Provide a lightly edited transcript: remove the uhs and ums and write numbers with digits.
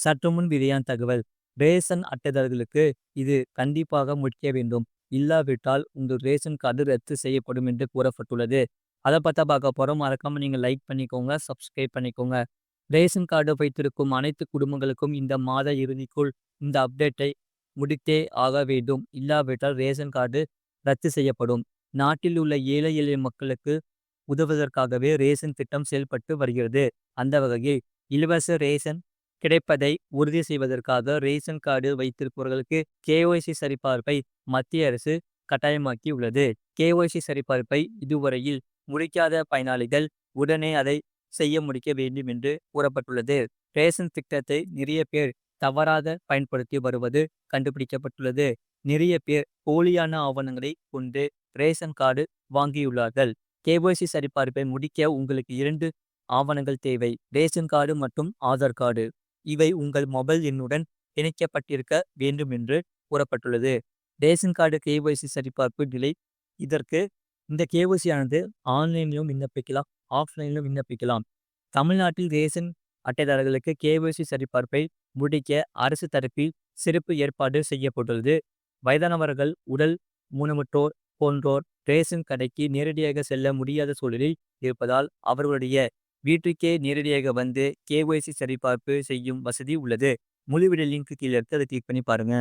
சற்று முன் வெளியான தகவல். ரேஷன் அட்டைதாரர்களுக்கு இது கண்டிப்பாக முடிக்க வேண்டும். இல்லாவிட்டால் உங்கள் ரேஷன் கார்டு ரத்து செய்யப்படும் என்று கூறப்பட்டுள்ளது. அதை பத்தா பார்க்க போறோம். மறக்காம நீங்க லைக் பண்ணிக்கோங்க, சப்ஸ்கிரைப் பண்ணிக்கோங்க. ரேஷன் கார்டு வைத்திருக்கும் அனைத்து குடும்பங்களுக்கும் இந்த மாத இறுதிக்குள் இந்த அப்டேட்டை முடித்தே ஆக வேண்டும். இல்லாவிட்டால் ரேஷன் கார்டு ரத்து செய்யப்படும். நாட்டில் உள்ள ஏழை எளிய மக்களுக்கு உதவுவதற்காகவே ரேஷன் திட்டம் செயல்பட்டு வருகிறது. அந்த வகையில் இலவச ரேஷன் கிடைப்பதை உறுதி செய்வதற்காக ரேஷன் கார்டு வைத்திருப்பவர்களுக்கு கேஒய்சி சரிபார்ப்பை மத்திய அரசு கட்டாயமாக்கி உள்ளது. கேஒய்சி சரிபார்ப்பை இதுவரையில் முடிக்காத பயனாளிகள் உடனே அதை செய்ய முடிக்க வேண்டும் என்று கூறப்பட்டுள்ளது. ரேஷன் திட்டத்தை நிறைய பேர் தவறாக பயன்படுத்தி வருவது கண்டுபிடிக்கப்பட்டுள்ளது. நிறைய பேர் போலியான ஆவணங்களை கொண்டு ரேஷன் கார்டு வாங்கியுள்ளார்கள். கேஒய்சி சரிபார்ப்பை முடிக்க உங்களுக்கு 2 ஆவணங்கள் தேவை. ரேஷன் கார்டு மற்றும் ஆதார் கார்டு. இவை உங்கள் மொபைல் எண்ணுடன் இணைக்கப்பட்டிருக்க வேண்டும் என்று கூறப்பட்டுள்ளது. ரேஷன் கார்டு கேஒய்சி சரிபார்ப்பு நிலை. இதற்கு இந்த கேஒய்சி ஆனது ஆன்லைனிலும் விண்ணப்பிக்கலாம், ஆஃப்லைனிலும் விண்ணப்பிக்கலாம். தமிழ்நாட்டில் ரேஷன் அட்டைதாரர்களுக்கு கேஒய்சி சரிபார்ப்பை முடிக்க அரசு தரப்பில் சிறப்பு ஏற்பாடு செய்யப்பட்டுள்ளது. வயதானவர்கள், உடல் ஊனமுற்றோர் போன்றோர் ரேஷன் கடைக்கு நேரடியாக செல்ல முடியாத சூழலில் இருப்பதால் அவர்களுடைய வீட்டுக்கே நேரடியாக வந்து கேஒய்சி சரிபார்ப்பு செய்யும் வசதி உள்ளது. முழு வீடியோ லிங்க் கீழே இருக்கு. அதை கிளிக் பண்ணி பாருங்க.